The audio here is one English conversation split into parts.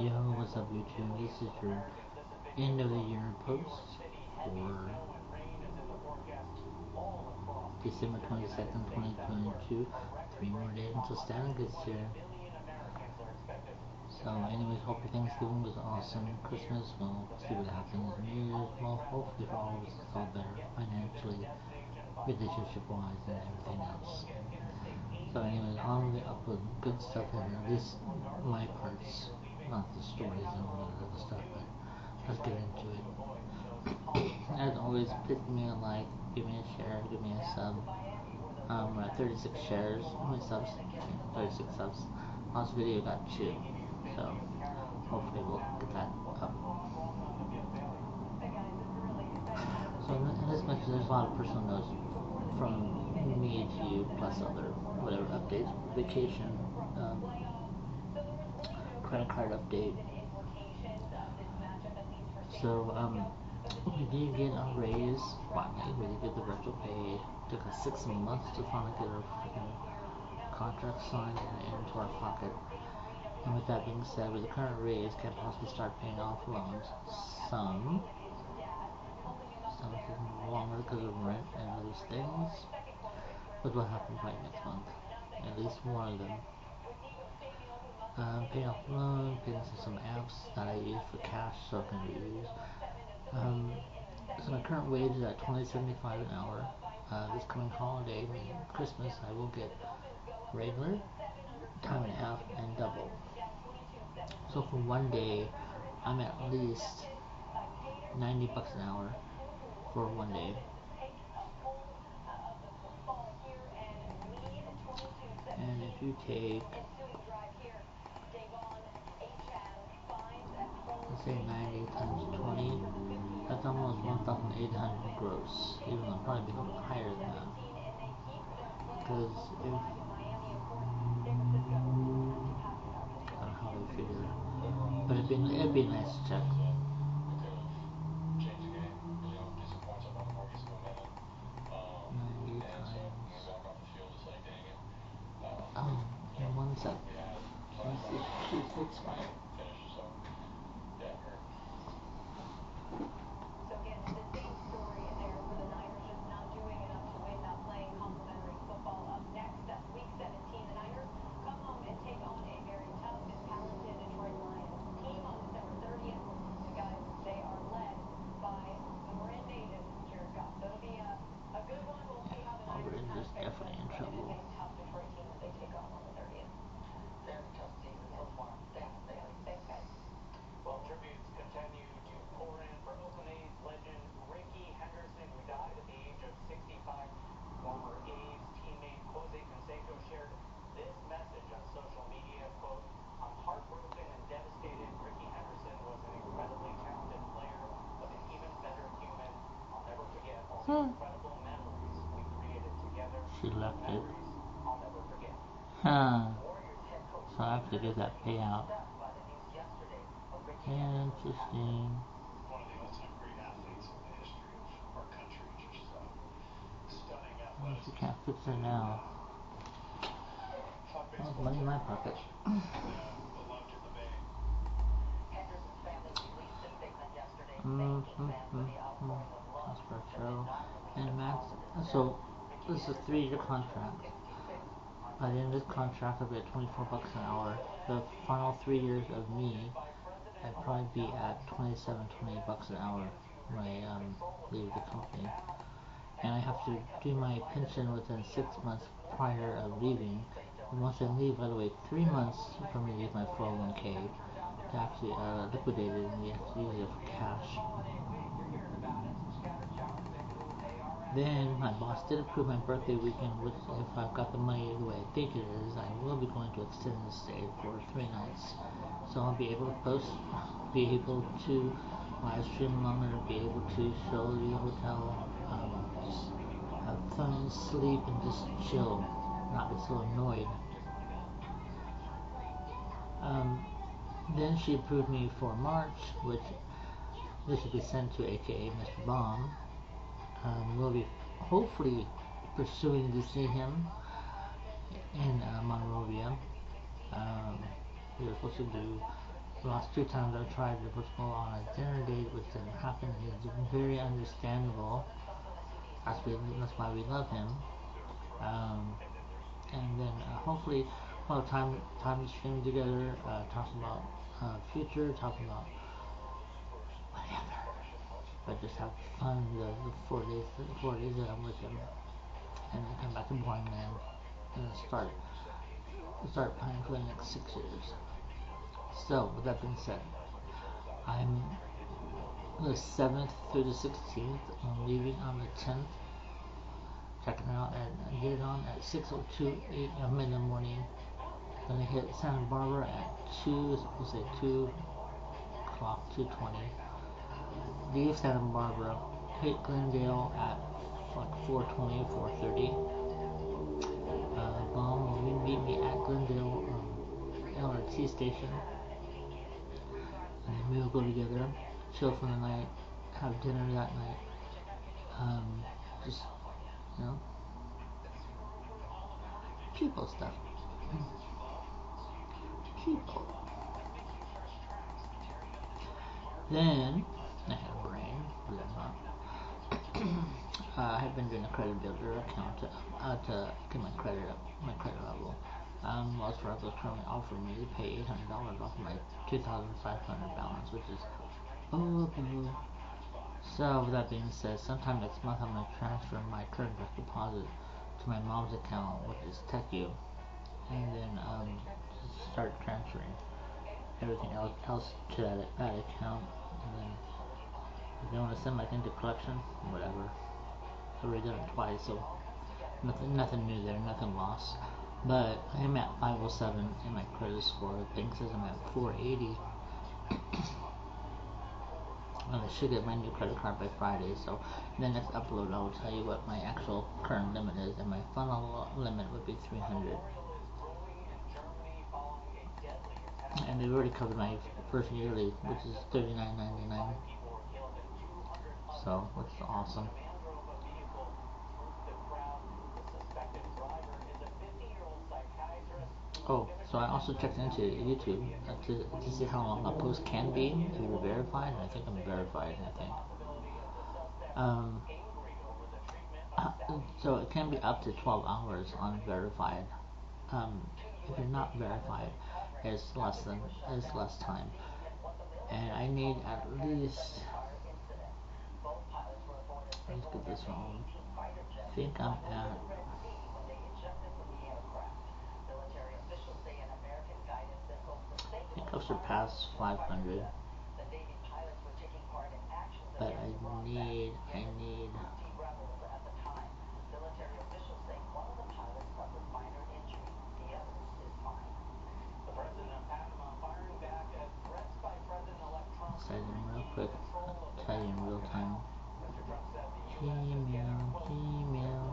Yo, what's up YouTube? This is your end of the year post for December 22nd, 2022. 3 more days until Santa gets here. So anyways, hope your Thanksgiving was awesome. Christmas, well, see what happens. New Year's, well, hopefully for all of us it's all better financially, relationship wise, and everything else. So anyways, I'm gonna upload good stuff in here. At least my parts, not the stories and all that other stuff, but let's get into it. As always, please give me a like, give me a share, give me a sub. We're at 36 shares, how many subs? 36 subs. Last video got 2, so hopefully we'll get that up. So in this message, there's a lot of personal notes from me to you, plus other whatever updates, vacation, credit card update. So we did get a raise finally. We did get the retro pay. Took us 6 months to finally get our freaking contract signed and into our pocket. And with that being said, with the current raise, can't possibly start paying off loans. Some taking longer because of rent and other things, but will happen by next month. At least one of them. Paying off loans, paying for some apps that I use for cash, so it can be used. So my current wage is at $20.75 an hour. This coming holiday, Christmas, I will get regular, time and a half, and double. So for one day, I'm at least $90 an hour for one day. And if you take, let's say 90 times 20, that's almost 1,800 gross, even though I'll probably be a little bit higher than that. Because if, I don't know how we figure, but it'd be a nice check. 90 times, in 1 sec. Let's see, 265. Auburn is definitely in trouble. Well, tributes continue to pour in for Oakland A's legend Rickey Henderson, who died at the age of 65. Former A's teammate Jose Canseco shared this message on social media, quote, "I'm heartbroken and devastated. Rickey Henderson was an incredibly talented player, but an even better human. I'll never forget all the incredible memories we created together. She left it. I'll never forget." So I have to get that payout. Interesting. One of the all-time great athletes in the history of our country. Just stunning athleticism. You can't fix it now. Oh, money in my pocket. Beloved in the Bay. Henderson's family released a statement yesterday thanking fans for the outpouring of love. That's for sure. And Max, so this is a 3-year contract. By the end of this contract, I'll be at $24 an hour. The final 3 years of me, I'd probably be at $28 an hour when I leave the company. And I have to do my pension within 6 months prior of leaving. And once I leave, I have to wait 3 months for me to use my 401k to actually liquidate it, and you have to use it for cash. Then my boss did approve my birthday weekend, which if I've got the money the way I think it is, I will be going to extend the stay for 3 nights. So I'll be able to post, be able to live stream longer, be able to show you the hotel, just have fun, sleep, and just chill, not be so annoyed. Then she approved me for March, which this should be sent to AKA Mr. Bomb. We'll be hopefully pursuing to see him in Monrovia. We were supposed to do The last 2 times I tried to push go on a dinner date, which didn't happen. He's very understandable. That's why we love him. And then hopefully we'll have time to stream together, talking about future, talking about whatever. But just have fun the 4 days that I'm with him, and then come back to Boring Man, and then start planning for the next 6 years. So with that being said, I'm the 7th through the 16th. I'm leaving on the 10th. Checking out and get it on at 6:02 a.m. in the morning. Gonna hit Santa Barbara at 2 o'clock, 2:20. Leave Santa Barbara, hit Glendale at like 4:20, 4:30. Bomb will meet me at Glendale LRT station, and then we'll go together, chill for the night, have dinner that night. Just people stuff. People. Then I had a brain, believe it or not. I have been doing a credit builder account to get my credit up, my credit level. Wells Fargo is currently offering me to pay $800 off my $2,500 balance, which is So with that being said, sometime next month I'm gonna transfer my current direct deposit to my mom's account, which is TechU, and then start transferring everything else to that account. And then if they want to send back into collection, whatever. I've already done it twice, so nothing new there, nothing lost. But I am at 507 in my credit score. The bank says I'm at 480. I should get my new credit card by Friday, so in the next upload I will tell you what my actual current limit is, and my final limit would be 300. And they've already covered my first yearly, which is $39.99. So that's awesome. Oh, so I also checked into YouTube to see how long a post can be if you're verified, and I think I'm verified, so it can be up to 12 hours unverified. If you're not verified, it's less time. And I need at least, let's get this wrong. I think I'm at, I think I'll surpass 500. But I need Send them real quick. Tell you in real time. Email.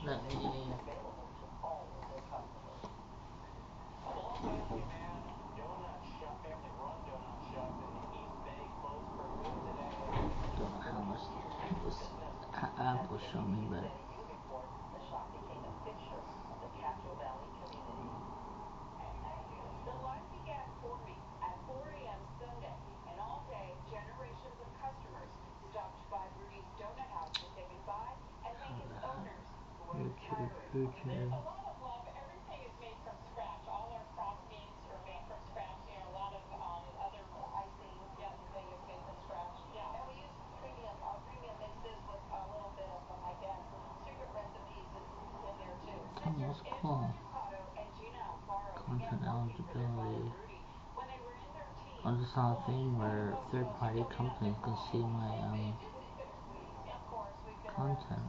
Let me. Don't know how much this app will show me, but. Sunday, and all day, generations of customers stopped by Rudy's Donut was cool. Content eligibility. I just saw a thing where third-party companies can see my content.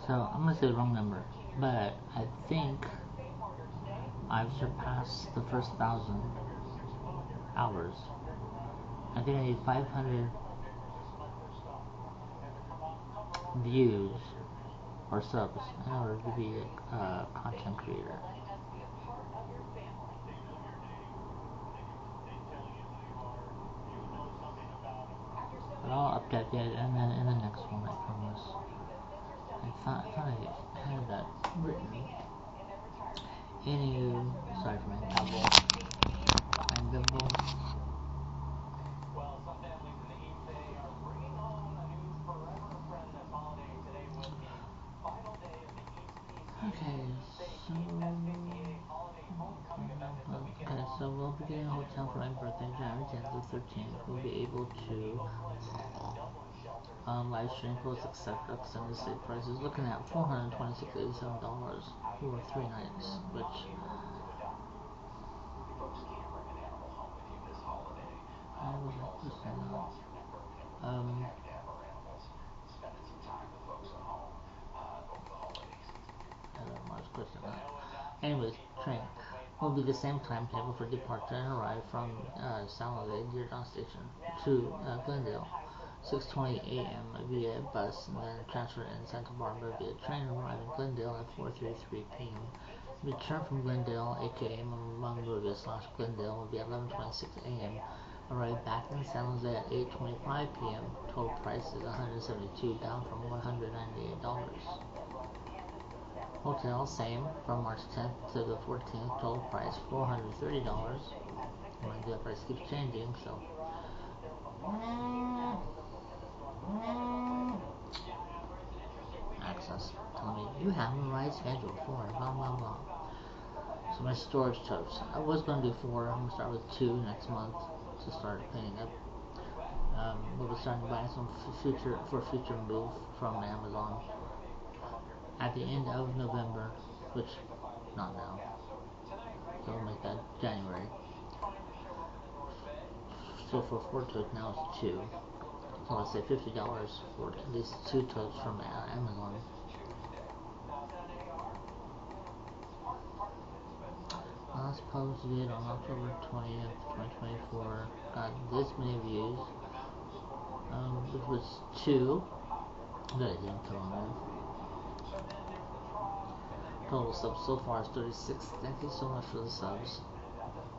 So I'm gonna say the wrong number, but I think I've surpassed the first 1,000 hours. I think I need 500 views or subs in order to be a content creator. But I'll update it and then in the next one, I promise. I thought I had that written. Anywho, sorry for my double. Well, some families in the East Bay are bringing home a news forever friend this holiday today with the final day of the East PCA. Okay, so we'll be getting a hotel for my birthday, January 10th to 13th. We'll be able to live stream posts, etc. Extended stay prices. Looking at $426.87 for 3 nights, which I wasn't listening to. Anyways, train will be the same timetable for departure and arrive from San Jose Dearborn Station to Glendale. 6:20 a.m. via bus, and then transfer in Santa Barbara via train, arrive in Glendale at 4:33 p.m. Return from Glendale, aka Monrovia/Glendale, will be at 11:26 a.m. Arrive back in San Jose at 8:25 p.m. Total price is $172, down from $198. Hotel same from March 10th to the 14th. Total price $430. Mind you, that price keeps changing, so. Access telling me you have a ride scheduled for blah blah blah. So my storage totes. I was gonna do 4. I'm gonna start with 2 next month to start cleaning up. We'll be starting to buy some future move from Amazon at the end of November, which not now. So we'll make that January. So for 4 totes now it's 2. So let's say $50 for at least 2 totes from Amazon. Last posted on October 20th, 2024. Got this many views. Which was 2 that I didn't put on there. Total subs so far is 36. Thank you so much for the subs.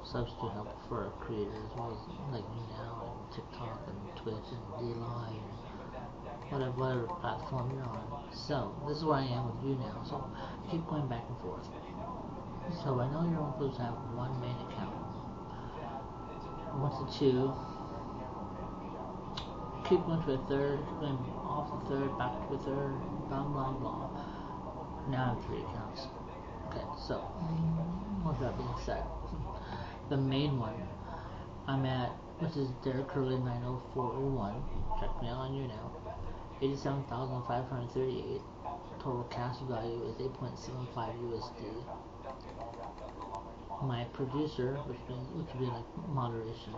Subs do help for a creator as well as like me now and TikTok and Twitch and DLive and whatever platform you're on. So this is where I am with you now. So keep going back and forth. So I know you're only supposed to have one main account. I went to 2. Keep going to a third, going off the third, back to a third, blah blah blah. Now I have 3 accounts. Okay, so with that being said, the main one I'm at, which is Derek Curley 90401. Check me out on you now. 87,538. Total cash value is 8.75 USD. My producer, which would be like moderation,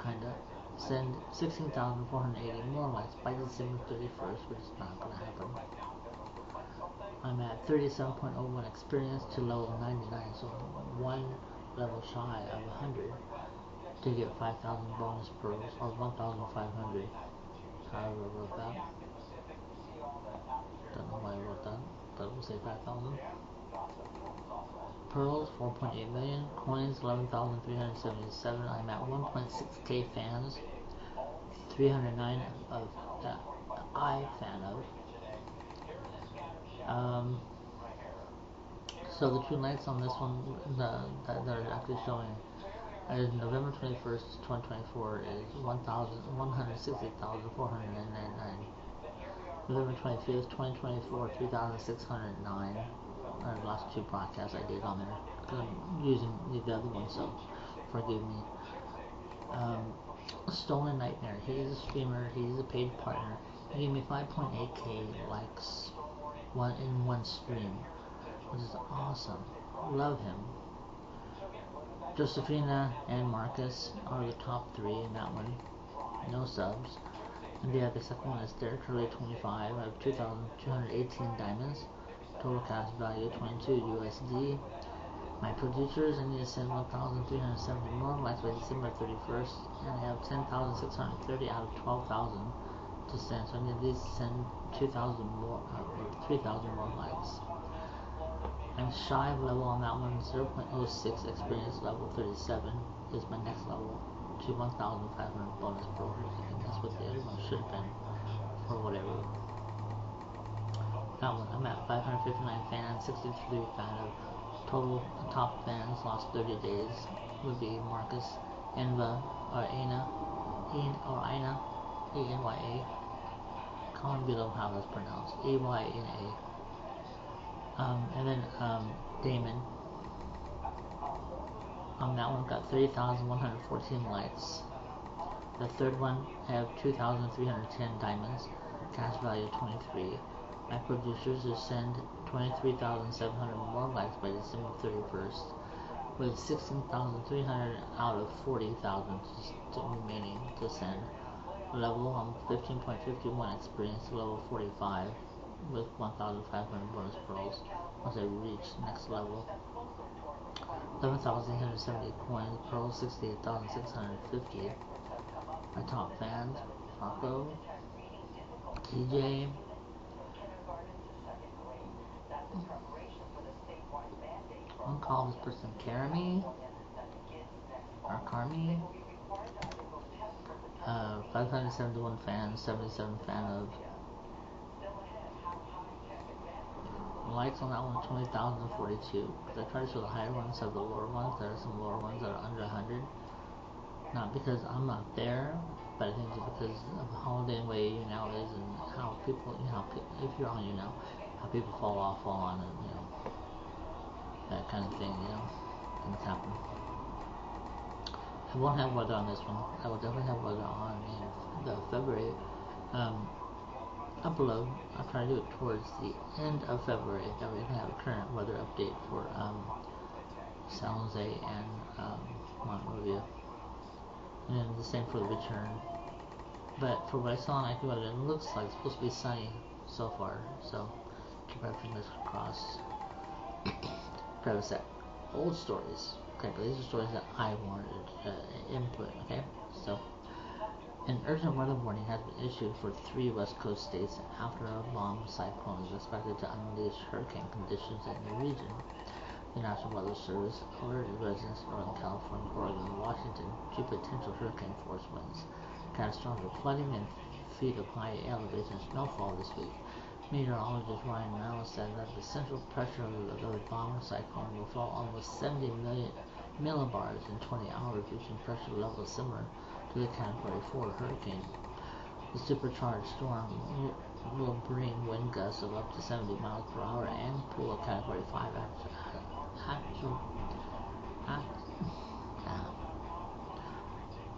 kinda, send 16,480 more likes by December 31st, which is not gonna happen. I'm at 37.01 experience to level 99, so 1 level shy of 100 to get 5,000 bonus pearls, or 1,500. However I wrote that. Don't know why I wrote that, but we'll say 5,000. Pearls, 4.8 million. Coins, 11,377. I'm at 1.6k fans. 309 of that I fan of. So the true lights on this one that are actually showing is November 21st, 2024 is 160,499. November 25th, 2024, 3,609. The last two podcasts I did on there, because I'm using the other one, so forgive me. Stolen Nightmare, he's a streamer, he's a paid partner. He gave me 5.8k likes in one stream, which is awesome. Love him. Josephina and Marcus are the top three in that one. No subs. And the second one is Derek Curley 25. I have 2,218 diamonds. Total cash value 22 USD. My producers, I need to send 1,370 more likes by December 31st, and I have 10,630 out of 12,000 to send. So I need at least send 2,000 more, or 3,000 more likes. I'm shy of level on that one. 0.06 experience level 37 is my next level to 1,500 bonus pearls. I think that's what the other one should have been, or whatever. That one, I'm at 559 fans, 63 fan of. Total top fans lost 30 days would be Marcus, Enva, or Aina, A-N-Y-A. Comment below how that's pronounced. A-Y-N-A. And then Damon. On that one got 3,114 likes. The third one I have 2,310 diamonds. Cash value 23. My producers will send 23,700 more likes by December 31st, with 16,300 out of 40,000 remaining to send. Level on 15.51 experience, level 45, with 1,500 bonus pearls once I reach next level. 11,870 coins, pearls 68,650. My top fans: Paco, TJ, one call this person Karami, or Carmi. 571 fans, 77 fan of. Likes on that one, 20,042. Because I try to show the higher ones of the lower ones. There are some lower ones that are under 100. Not because I'm not there, but I think it's because of how the way YouNow is, and how people, if you're on YouNow, how people fall on, and that kind of thing, things happen. I won't have weather on this one. I will definitely have weather on in the February upload. I'll try to do it towards the end of February. That way I can have a current weather update for San Jose and Monrovia. And then the same for the return. But for what I saw on AccuWeather, it looks like it's supposed to be sunny so far. So keep our fingers crossed. Preface that. Old stories. Okay, but these are stories that I wanted input. Okay, so an urgent weather warning has been issued for 3 West Coast states after a bomb cyclone is expected to unleash hurricane conditions in the region. The National Weather Service alerted residents of Northern California, Oregon, and Washington to potential hurricane force winds, catastrophic flooding, and feet of high elevation snowfall this week. Meteorologist Ryan Merrill said that the central pressure of the bomb cyclone will fall almost 70 millibars in 20 hours, reaching pressure levels similar to the Category 4 hurricane. The supercharged storm will bring wind gusts of up to 70 miles per hour and pull a Category 5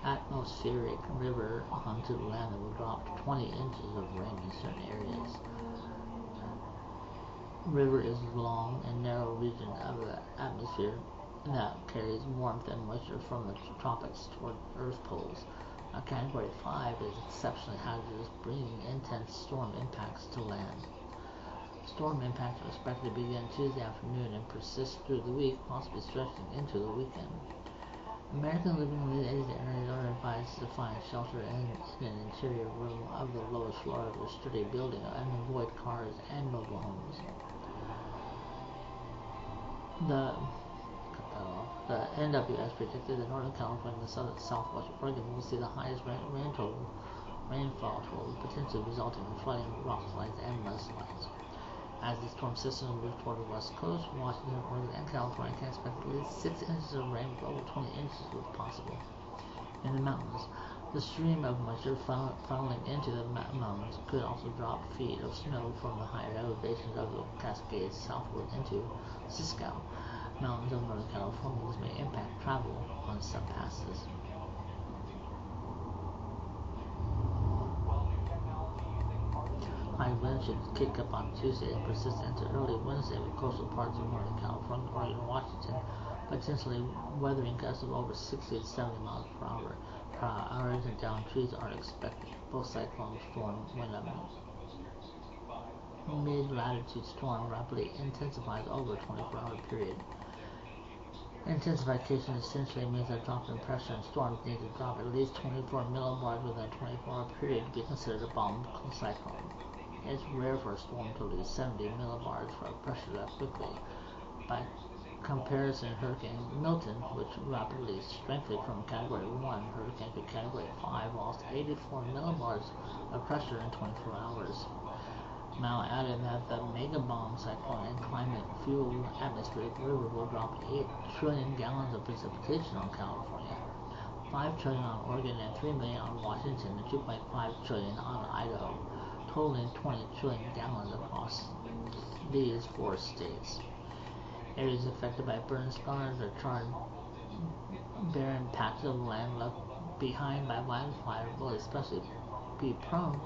atmospheric river onto the land that will drop 20 inches of rain in certain areas. River is a long and narrow region of the atmosphere that carries warmth and moisture from the tropics toward Earth poles. A Category 5 is exceptionally hazardous, bringing intense storm impacts to land. Storm impacts are expected to begin Tuesday afternoon and persist through the week, possibly stretching into the weekend. Americans living in these areas are advised to find shelter in an interior room of the lowest floor of a sturdy building and avoid cars and mobile homes. The NWS predicted that Northern California and the southwest Oregon will see the highest rainfall total, potentially resulting in flooding, rock slides, and mudslides. As the storm system moves toward the west coast, Washington, Oregon, and California can expect at least 6 inches of rain with over 20 inches if possible. In the mountains, the stream of moisture funneling into the mountains could also drop feet of snow from the higher elevations of the Cascades southward into Cisco Mountains of Northern California. This may impact travel on some passes. High winds should kick up on Tuesday and persist into early Wednesday with coastal parts of Northern California, Oregon, and Washington potentially weathering gusts of over 60 to 70 miles per hour. Hours and downed trees are expected. Post-cyclone storm when a mid-latitude storm rapidly intensifies over a 24-hour period. Intensification essentially means a drop in pressure, and storms need to drop at least 24 millibars within a 24-hour period to be considered a bomb cyclone. It's rare for a storm to lose 70 millibars for a pressure that quickly. By comparison, Hurricane Milton, which rapidly strengthened from Category 1 hurricane to Category 5, lost 84 millibars of pressure in 24 hours. Mao added that the mega-bomb cyclone and climate-fueled atmospheric river will drop 8 trillion gallons of precipitation on California, 5 trillion on Oregon, and 3 million on Washington, and 2.5 trillion on Idaho, totaling 20 trillion gallons across these 4 states. Areas affected by burn scars or charred, barren patches of land left behind by wildfire will especially be prone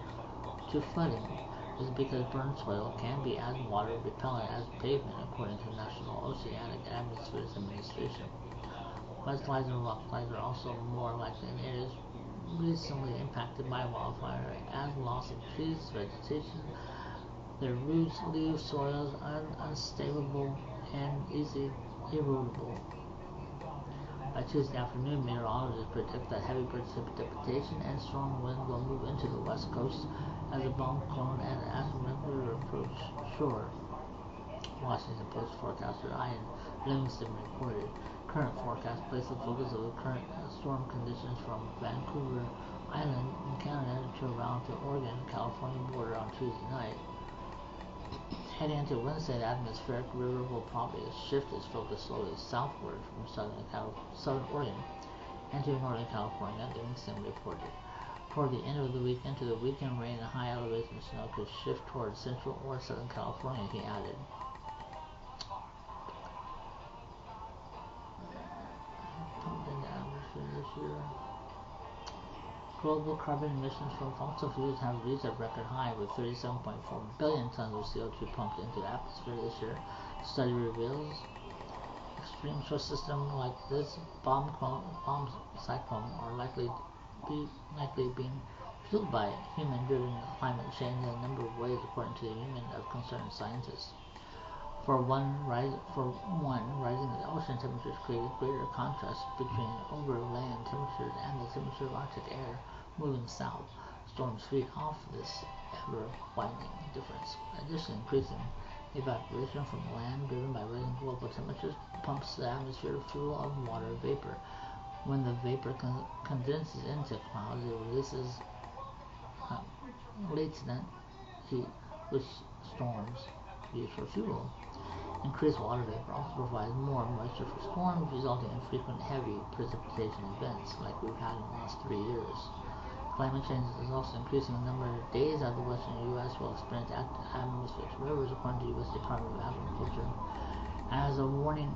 to flooding. This is because burn soil can be as water repellent as pavement, according to the National Oceanic and Atmospheric Administration. Mudslides and rock slides are also more likely in areas recently impacted by wildfire, as loss of trees, vegetation, their roots leave soils unstable and easily erodible. By Tuesday afternoon, meteorologists predict that heavy precipitation and strong winds will move into the west coast as the bomb cone and Aspen River approach shore. Washington Post forecaster Ian Livingston reported. Current forecasts place the focus of the current storm conditions from Vancouver Island in Canada to around the Oregon-California border on Tuesday night. Heading into Wednesday, the atmospheric river will probably shift its focus slowly southward from southern Oregon into northern California, Livingston reported. Toward the end of the week into the weekend, rain and high elevation snow could shift toward central or southern California, he added. Global carbon emissions from fossil fuels have reached a record high, with 37.4 billion tons of CO2 pumped into the atmosphere this year. The study reveals extreme solar systems like this bomb cyclone are likely being fueled by human-driven climate change in a number of ways, according to the Union of Concerned Scientists. For one, rising ocean temperatures created greater contrast between overland temperatures and the temperature of Arctic air moving south. Storms feed off this ever-widening difference. Additionally, increasing evaporation from land driven by rising global temperatures pumps the atmosphere full of water vapor. When the vapor condenses into clouds, it releases latent heat, which storms use for fuel. Increased water vapor also provides more moisture for storms, resulting in frequent heavy precipitation events like we've had in the last 3 years. Climate change is also increasing the number of days that the western U.S. will experience atmospheric rivers, according to the U.S. Department of Agriculture. As a warming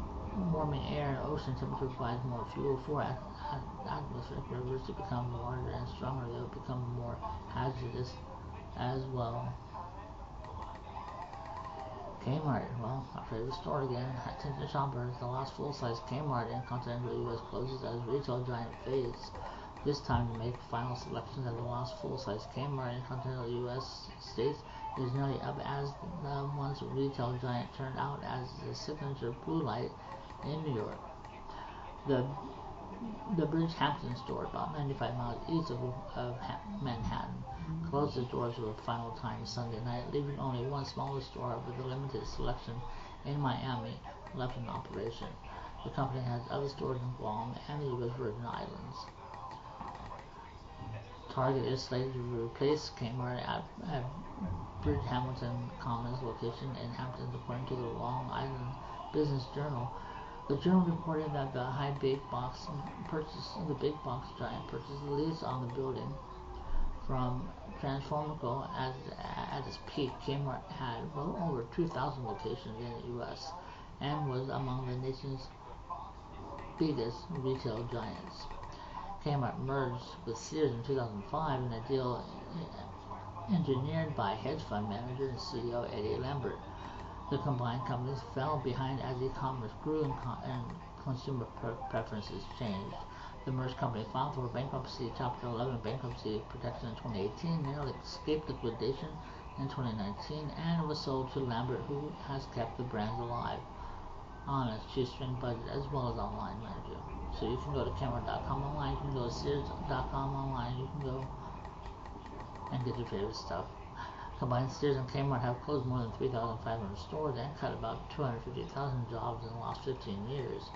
air and ocean temperature provides more fuel for atmospheric rivers to become larger and stronger, they will become more hazardous as well. Kmart, our favorite store again. Attention shoppers, the last full-size Kmart in continental U.S. closes as retail giant fades This time to make final selections at the last full-size Kmart in continental U.S. states is nearly up as the once retail giant turned out as the signature Blue Light in New York. The Bridgehampton store, about 95 miles east of Manhattan, closed its doors for the final time Sunday night, leaving only one smaller store with a limited selection in Miami left in operation. The company has other stores in Guam and the U.S. Virgin Islands. Target is slated to replace Kmart at Bridgehampton Commons location in Hamptons, according to the Long Island Business Journal. The journal reported that the big box giant purchased the lease on the building from Transformico. At its peak, Kmart had well over 2,000 locations in the U.S. and was among the nation's biggest retail giants. Kmart merged with Sears in 2005 in a deal engineered by hedge fund manager and CEO Eddie Lambert. The combined companies fell behind as e-commerce grew and consumer preferences changed. The merged company filed for bankruptcy, Chapter 11 bankruptcy protection in 2018, narrowly escaped liquidation in 2019, and was sold to Lambert, who has kept the brands alive on a shoestring budget as well as online manager. So you can go to Kmart.com online, you can go to Sears.com online, you can go and get your favorite stuff. Combined, Sears and Kmart have closed more than 3,500 stores and cut about 250,000 jobs in the last 15 years.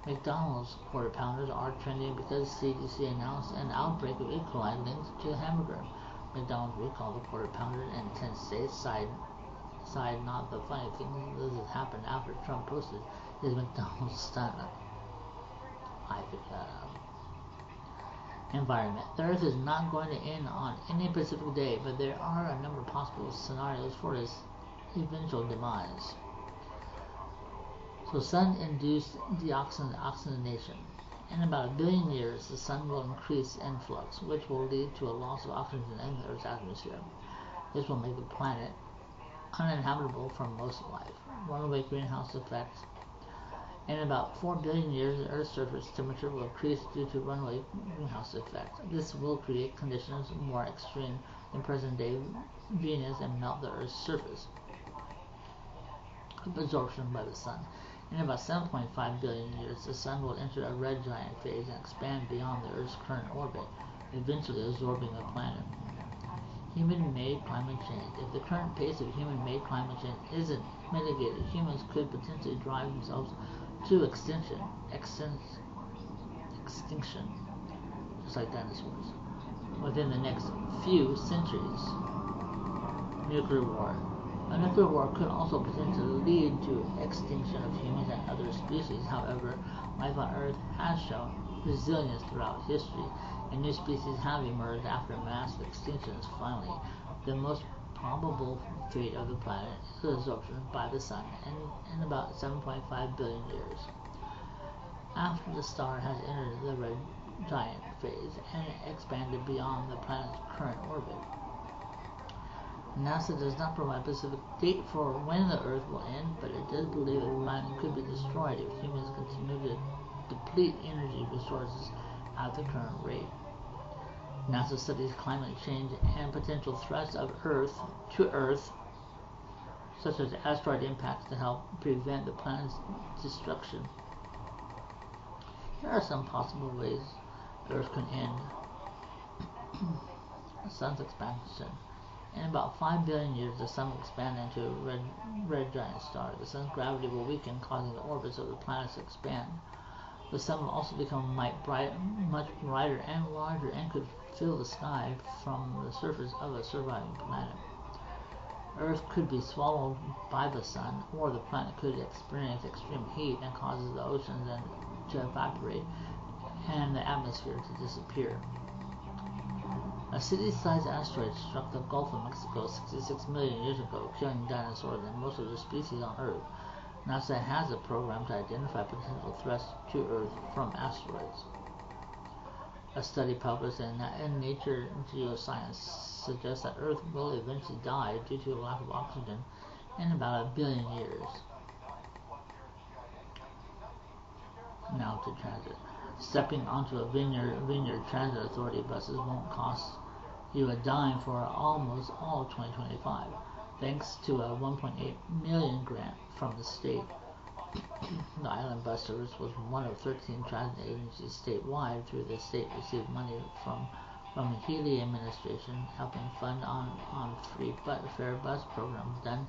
McDonald's Quarter Pounders are trending because CDC announced an outbreak of E. coli linked to the hamburger. McDonald's recalled the Quarter Pounder in 10 states. Side note, the funny thing is, this has happened after Trump posted his McDonald's stand-up. I picked that up. Environment. The Earth is not going to end on any specific day, but there are a number of possible scenarios for its eventual demise. So, sun-induced deoxygenation. In about 1 billion years, the sun will increase influx, which will lead to a loss of oxygen in the Earth's atmosphere. This will make the planet uninhabitable for most life. Runaway greenhouse effect. In about 4 billion years, the Earth's surface temperature will increase due to runaway greenhouse effect. This will create conditions more extreme than present-day Venus and melt the Earth's surface. Absorption by the sun. In about 7.5 billion years, the sun will enter a red giant phase and expand beyond the Earth's current orbit, eventually absorbing the planet. Human-made climate change. If the current pace of human-made climate change isn't mitigated, humans could potentially drive themselves to extinction, just like dinosaurs, within the next few centuries. Nuclear war. A nuclear war could also potentially lead to extinction of humans and other species. However, life on Earth has shown resilience throughout history, and new species have emerged after mass extinctions. Finally, the most probable fate of the planet is absorption by the sun in about 7.5 billion years, after the star has entered the red giant phase and expanded beyond the planet's current orbit. NASA does not provide a specific date for when the Earth will end, but it does believe the planet could be destroyed if humans continue to deplete energy resources at the current rate. NASA studies climate change and potential threats of Earth, such as asteroid impacts, to help prevent the planet's destruction. Here are some possible ways the Earth can end. The sun's expansion. In about 5 billion years, the sun will expand into a red giant star. The sun's gravity will weaken, causing the orbits of the planets to expand. The sun will also become much brighter and larger and could fill the sky from the surface of a surviving planet. Earth could be swallowed by the sun, or the planet could experience extreme heat and causes the oceans to evaporate and the atmosphere to disappear. A city-sized asteroid struck the Gulf of Mexico 66 million years ago, killing dinosaurs and most of the species on Earth. NASA has a program to identify potential threats to Earth from asteroids. A study published in Nature Geoscience suggests that Earth will eventually die due to a lack of oxygen in about 1 billion years. Now to transit. Stepping onto a Vineyard Transit Authority buses won't cost you a dime for almost all of 2025, thanks to a $1.8 million grant from the state. The Island Bus Service was one of 13 transit agencies statewide through the state received money from the Healy administration, helping fund on free fare bus programs done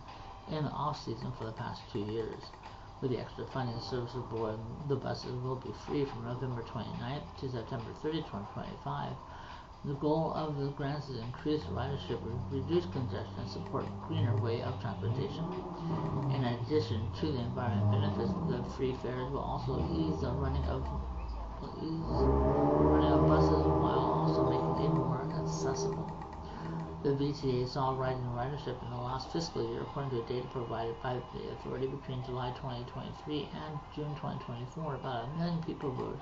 in the off-season for the past 2 years. With the extra funding, the service aboard the buses will be free from November 29th to September 30, 2025. The goal of the grants is to increase ridership, reduce congestion, and support greener way of transportation. In addition to the environmental benefits, the free fares will also ease the running of buses while also making it more accessible. The VTA saw a rise in ridership in the last fiscal year, according to data provided by the authority between July 2023 and June 2024. About 1 million people rode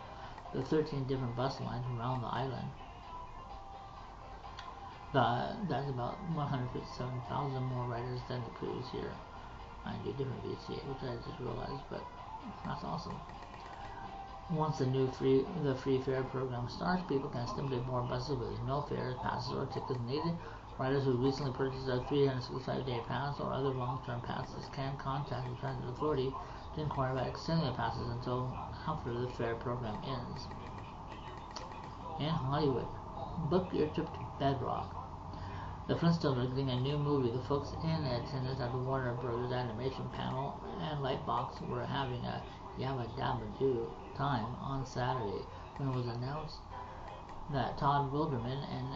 the 13 different bus lines around the island. That's about 157,000 more riders than the previous year. Mind you, different VTA, which I just realized, but that's awesome. Once the free fare program starts, people can simply board buses with no fares, passes, or tickets needed. Riders who recently purchased a 365-day pass or other long-term passes can contact the Transit Authority to inquire about extending the passes until after the fare program ends. In Hollywood, book your trip to Bedrock. The Flintstones are getting a new movie. The folks in attendance at the Warner Brothers animation panel and Lightbox were having a yabba dabba doo time on Saturday when it was announced that Todd Wilderman and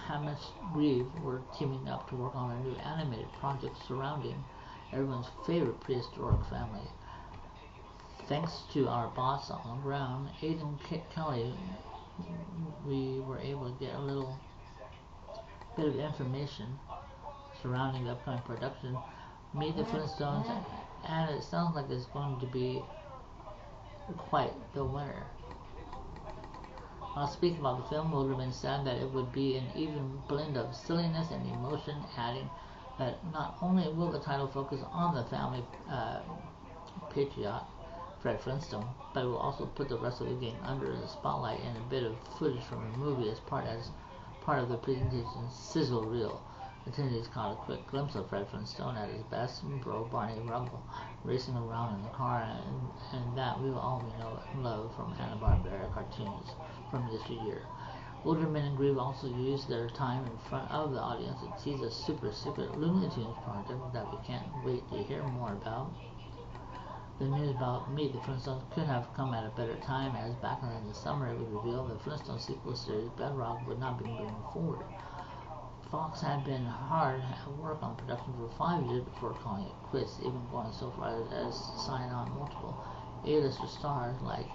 Hamish Grieve were teaming up to work on a new animated project surrounding everyone's favorite prehistoric family. Thanks to our boss on the ground, Aidan Kelly, we were able to get a little bit of information surrounding the upcoming production, Meet the Flintstones, and it sounds like it's going to be quite the winner. While speaking about the film, Wilderman said that it would be an even blend of silliness and emotion, adding that not only will the title focus on the family patriarch, Fred Flintstone, but it will also put the rest of the gang under the spotlight and a bit of footage from the movie as part of the presentation's sizzle reel. Attendees caught a quick glimpse of Fred Flintstone at his best, bro Barney Rubble, racing around in the car, and that we will all know and love from Hanna-Barbera cartoons from yesteryear. Wilderman and Grieve also used their time in front of the audience to tease a super secret Looney Tunes project that we can't wait to hear more about. The news about Meet the Flintstones could have come at a better time, as back in the summer it was revealed the Flintstones sequel series Bedrock would not be moving forward. Fox had been hard at work on production for 5 years before calling it quits, even going so far as to sign on multiple A-lister stars like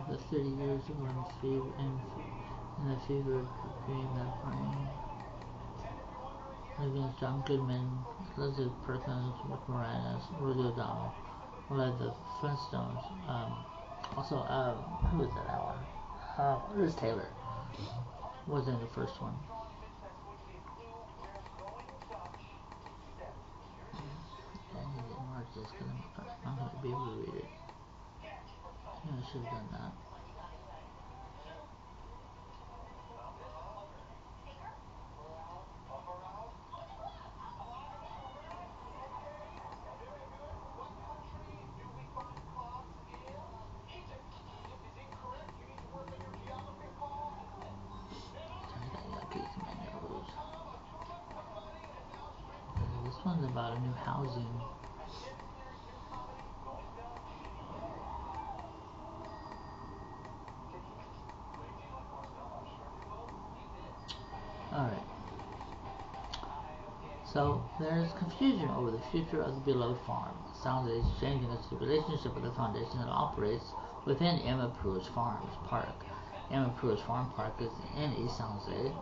the 30 years ago in the fever dream that Brian Living, John Goodman, Elizabeth Perkins, Rick Moranis, Rosie O'Donnell led the Flintstones. Who was that one? Liz Taylor was in the first one. And he didn't mark this because I'm not going to be able to read it. I should have done that. This one's about a new housing. Alright. So, there's confusion over the future of the beloved farm. Sounds is changing its relationship with the foundation that operates within Emma Pruitt's Farms Park. Emma Pruitt's Farm Park is in East San Jose,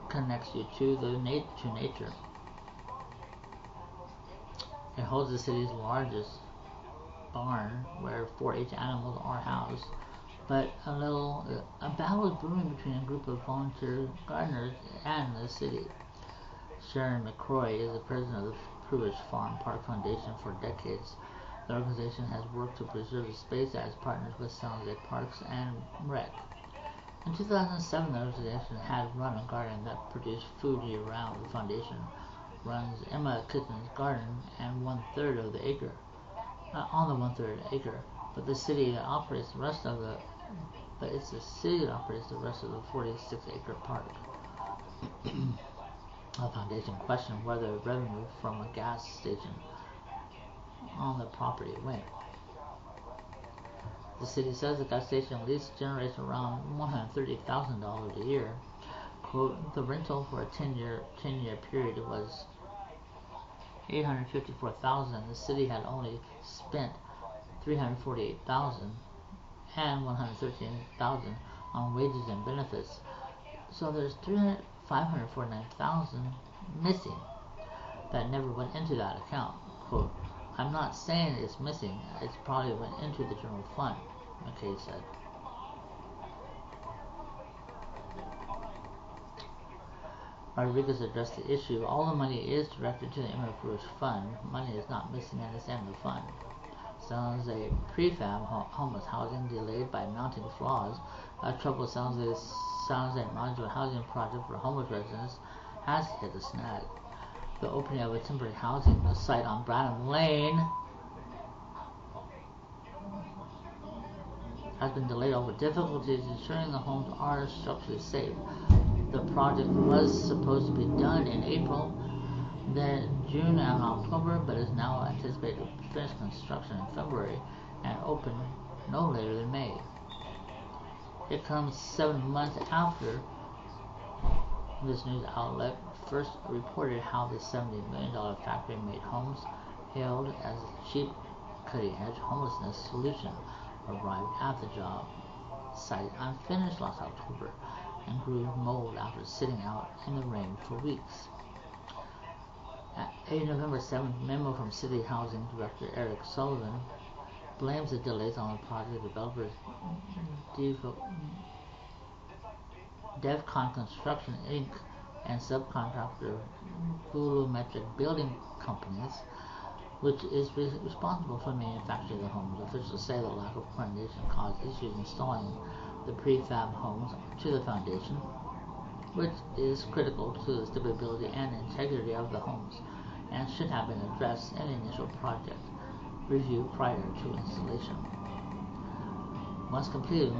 connects you to nature. It holds the city's largest barn where 4-H animals are housed. But a battle is brewing between a group of volunteer gardeners and the city. Sharon McCroy is the president of the Pruitt Farm Park Foundation. For decades, the organization has worked to preserve the space as partners with San Jose Parks and Rec. In 2007, the organization had run a garden that produced food year-round. The foundation runs Emma Kitchen's garden and one-third of the acre, on the one-third acre, but the city operates the rest of the 46-acre park. The foundation questioned whether revenue from a gas station on the property went. The city says the gas station lease generates around $130,000 a year. Quote, the rental for a 10-year period was $854,000. The city had only spent $348,000 and $113,000 on wages and benefits. So there's $549,000 missing that never went into that account. Quote, I'm not saying it's missing, it's probably went into the general fund, McKay said. Rodriguez addressed the issue. All the money is directed to the Emma Pruitt Fund. Money is not missing in this end of the fund. San Jose prefab homeless housing delayed by mounting flaws. A troubled San Jose modular housing project for homeless residents has hit a snag. The opening of a temporary housing site on Branham Lane has been delayed over difficulties ensuring the homes are structurally safe. The project was supposed to be done in April, then June and October, but is now anticipated to finish construction in February and open no later than May. It comes 7 months after this news outlet first reported how the $70 million factory-made homes, hailed as a cheap, cutting-edge homelessness solution, arrived at the job site unfinished last October and grew mold after sitting out in the rain for weeks. A November 7th memo from City Housing Director Eric Sullivan blames the delays on the project developers DevCon Construction Inc. and subcontractor Volumetric Building Companies, which is responsible for manufacturing the homes. Officials say the lack of coordination caused issues installing the prefab homes to the foundation, which is critical to the stability and integrity of the homes and should have been addressed in the initial project review prior to installation. Once completed, the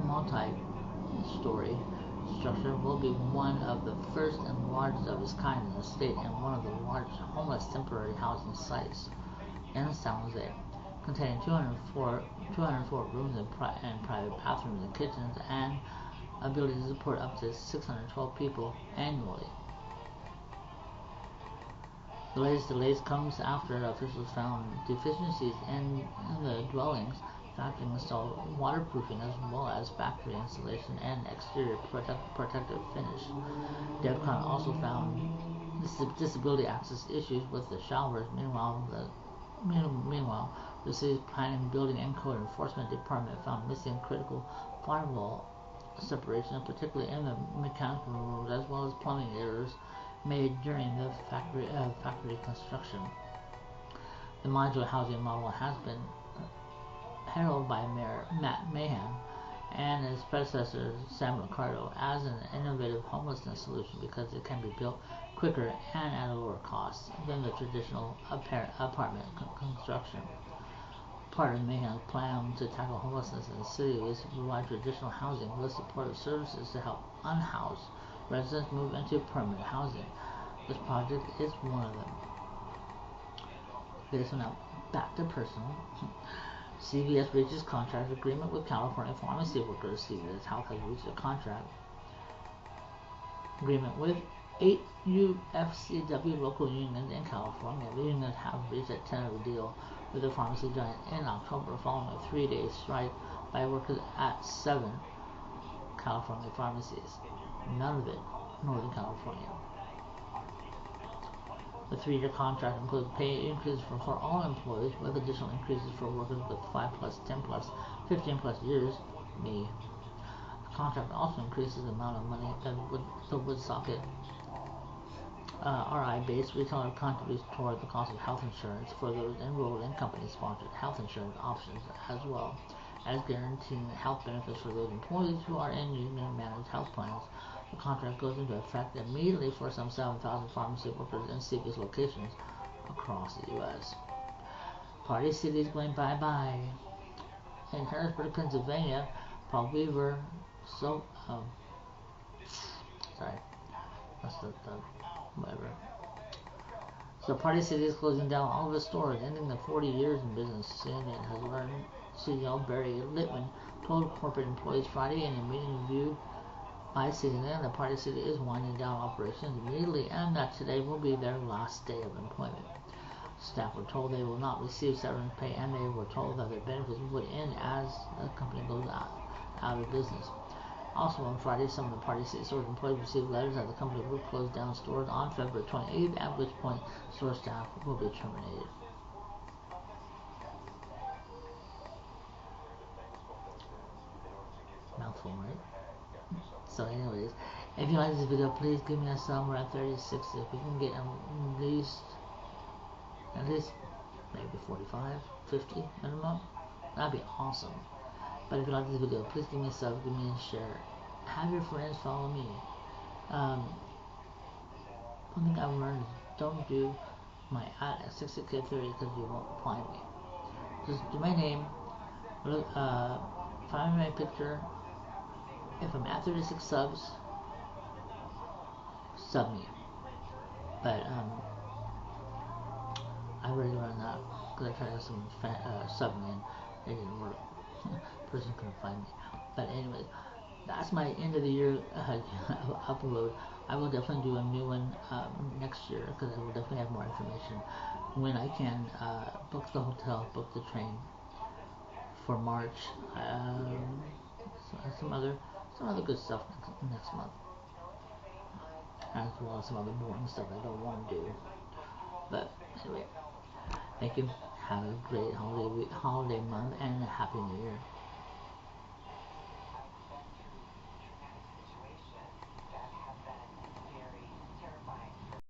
multi-story structure will be one of the first and largest of its kind in the state and one of the largest homeless temporary housing sites in San Jose, containing 204 rooms and private bathrooms and kitchens and ability to support up to 612 people annually. The latest delays comes after officials found deficiencies in the dwellings. Factory installed waterproofing as well as factory insulation and exterior protective finish. DevCon also found disability access issues with the showers. Meanwhile, the city's planning, building, and code enforcement department found missing critical firewall separation, particularly in the mechanical rooms, as well as plumbing errors made during the factory construction. The modular housing model has been heralded by Mayor Matt Mahan and his predecessor Sam Ricardo as an innovative homelessness solution because it can be built quicker and at a lower cost than the traditional apartment construction. Part of Mahan's plan to tackle homelessness in the city is to provide traditional housing with supportive services to help unhoused residents move into permanent housing. This project is one of them. Okay, so now back to personal. CVS reaches contract agreement with California pharmacy workers. CVS Health has reached a contract agreement with 8 UFCW local unions in California. The unions have reached a tentative deal with the pharmacy giant in October following a 3-day strike by workers at 7 California pharmacies, none of it Northern California. The 3-year contract includes pay increases for all employees with additional increases for workers with 5+, 10+, 15+ years me. The contract also increases the amount of money that the Woodsocket RI-based retailer contributes toward the cost of health insurance for those enrolled in company-sponsored health insurance options, as well as guaranteeing health benefits for those employees who are in union-managed health plans. The contract goes into effect immediately for some 7,000 pharmacy workers in CVS locations across the U.S. Party City is going bye-bye. In Harrisburg, Pennsylvania, Paul Weaver, whatever. So Party City is closing down all of its stores, ending the 40 years in business. CNN has learned CEO Barry Litwin told corporate employees Friday in a meeting viewed by CNN that Party City is winding down operations immediately and that today will be their last day of employment. Staff were told they will not receive severance pay, and they were told that their benefits would end as the company goes out of business. Also on Friday, some of the Party City stores employees received letters that the company will close down stores on February 28th, at which point store staff will be terminated. Mouthful, right? So anyways, if you like this video, please give me a sub. We're at 36. If we can get at least maybe 45, 50 minimum, that'd be awesome. But if you like this video, please give me a sub, give me a share. Have your friends follow me. One thing I've learned is don't do my at 60k30 because you won't find me. Just do my name, look, find my picture. If I'm at 36 subs, sub me. But I already learned that because I tried to have some sub me and it didn't work. Person couldn't find me. But anyways, that's my end of the year upload. I will definitely do a new one next year because I will definitely have more information when I can book the hotel, book the train for March. Some other good stuff next month, as well as some other boring stuff I don't want to do. But anyway, thank you. Have a great holiday month and a happy New Year.